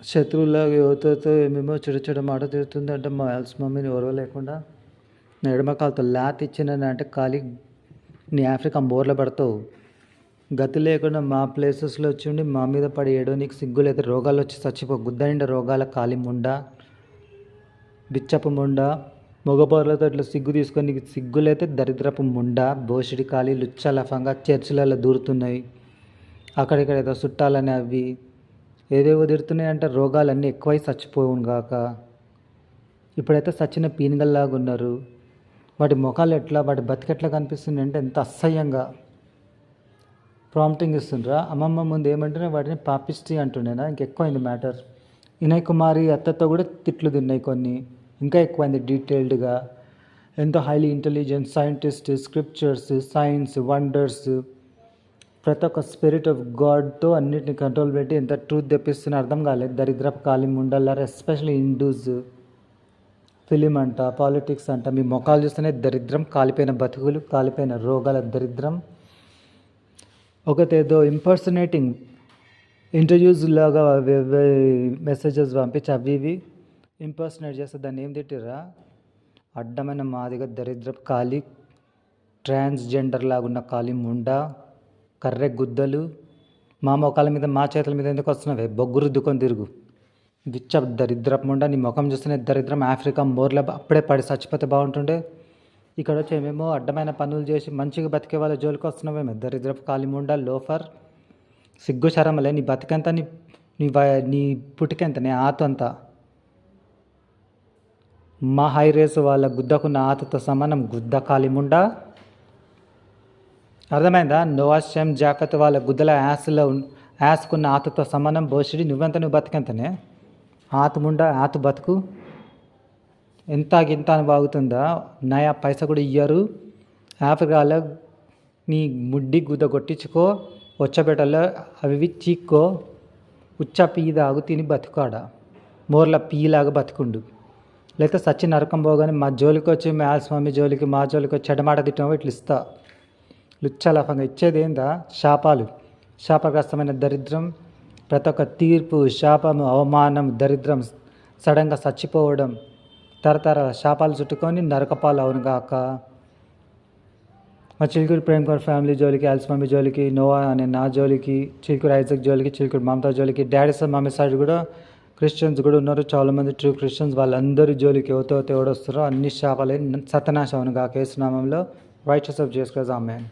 శత్రువులాగా యువతతో ఏమేమో చెడు చెడు మాట తిడుతుందంటే మా ఎల్స్ మమ్మీని ఓర్వలేకుండా నా ఎడమ కాలుతో లాత్ ఇచ్చినానంటే ఖాళీ నీ ఆఫ్రికా బోర్ల పడతావు. గతి లేకుండా మా ప్లేసెస్లో వచ్చి మా మీద పడి ఏడో నీకు సిగ్గులైతే రోగాలు వచ్చి చచ్చిపో. గుద్ద రోగాల ఖాళీ ముండా బిచ్చపు ముండా మగపౌరులతో ఇట్లా సిగ్గు తీసుకొని నీకు సిగ్గులైతే దరిద్రపు ముండా బోషిడి ఖాళీ లుచ్చలఫంగా చర్చిలలో దూరుతున్నాయి. అక్కడిక్కడ ఏదో చుట్టాలని అవి ఏవేవో తిడుతున్నాయి అంటే రోగాలన్నీ ఎక్కువై చచ్చిపోవును గాక. ఇప్పుడైతే సచిన పీనుగల్లాగా ఉన్నారు. వాటి ముఖాలు ఎట్లా వాటి బతికెట్లా కనిపిస్తుంది అంటే ఎంత అసహ్యంగా ప్రాంప్టింగ్ ఇస్తుండ్రా. అమ్మమ్మ ముందు ఏమంటేనే వాటిని పాపిస్టి అంటుండేనా, ఇంకెక్కువైంది మ్యాటర్. వినయ్ కుమారి అత్తతో కూడా తిట్లు తిన్నాయి కొన్ని, ఇంకా ఎక్కువైంది డీటెయిల్డ్గా. ఎంతో highly intelligent scientist, scriptures, science, wonders, ప్రతి ఒక్క స్పిరిట్ ఆఫ్ గాడ్తో అన్నిటిని కంట్రోల్ పెట్టి ఎంత ట్రూత్ తెప్పిస్తున్నా అర్థం కాలేదు. దరిద్రపు ఖాళీ ముండల్లారు, ఎస్పెషల్లీ హిందూస్. ఫిలిం అంట, పాలిటిక్స్ అంట, మీ మొఖాలు చూస్తేనే దరిద్రం, కాలిపోయిన బతుకులు, కాలిపోయిన రోగాల దరిద్రం. ఒకటేదో ఇంపర్సనేటింగ్ ఇంటర్వ్యూస్ లాగా మెసేజెస్ పంపించి అవి ఇవి ఇంపర్సనేట్ చేస్తే దాన్ని ఏం తిట్టిర్రా, అడ్డమైన మాదిగా దరిద్రపు ఖాళీ ట్రాన్స్జెండర్ లాగున్న ఖాళీ ముండా, కర్రె గుద్దలు. మా మొఖాల మీద మా చేతుల మీద ఎందుకు వస్తున్నావే, బొగ్గు రుద్దుకొని తిరుగు. విచ్చ దరిద్రపు ముండా, నీ ముఖం చూస్తేనే దరిద్రం. ఆఫ్రికా మోర్ల అప్పుడే పడి చచ్చిపోతే బాగుంటుండే. ఇక్కడ వచ్చి ఏమేమో అడ్డమైన పనులు చేసి మంచిగా బతికే వాళ్ళ జోలికి వస్తున్నావేమో దరిద్రపు ఖాళీ ముండా లోఫర్. సిగ్గు శరమలే, నీ బతికెంత, నీ పుట్టుకెంత, నీ ఆత అంతా మా హై రేస్ వాళ్ళ గుద్దకున్న ఆతతో సమానం. గుద్ద ఖాళీ ముండా, అర్థమైందా? నోవాషం జాకత్ వాళ్ళ గుద్దల యాస్కున్న ఆతతో సమానం. బోషిడి నువ్వు బతికెంతనే ఆత ముండా, ఆత బతుకు ఎంత గింత అని బాగుతుందా? నయా పైసా కూడా ఇయ్యరు. ఆఫ్రికాలో నీ ముడ్డి గుద్ద కొట్టించుకో, వచ్చబెట్టలో అవి చీక్కో, ఉచ్చ పీ దాగు తిని బతుకాడ, మోర్ల పీలాగా బతుకుండు. లేకపోతే సచ్చి నరకం పోగానే మా జోలికి వచ్చి మా స్వామి జోలికి మా జోలికి వచ్చి చెడ్డమాట తిట్టినావో ఇట్లా ఇస్తా. లుచ్చలఫంగా ఇచ్చేది ఏందా? శాపాలు, శాపగ్రస్తమైన దరిద్రం, ప్రతి ఒక్క తీర్పు, శాపము, అవమానం, దరిద్రం, సడన్గా చచ్చిపోవడం, తరతర శాపాలు చుట్టుకొని నరకపాలు అవును గాక. మా చిలుకూరు ప్రేమ్ కౌర్ ఫ్యామిలీ జోలికి, ఆల్స్వామి జోలికి, నోవా అనే నా జోలికి, చిలుకూరు ఐజక్ జోలికి, చిలుకూరు మమతా జోలికి, డాడీ సార్ మమ్మీ సైడ్ కూడా క్రిస్టియన్స్ కూడా ఉన్నారు చాలామంది ట్రూ క్రిస్టియన్స్. వాళ్ళందరి జోలికి ఎవడొస్తారో అన్ని శాపాలే సతనాశం అవును గాక. యేసునామంలో right of Jesus Christ amen.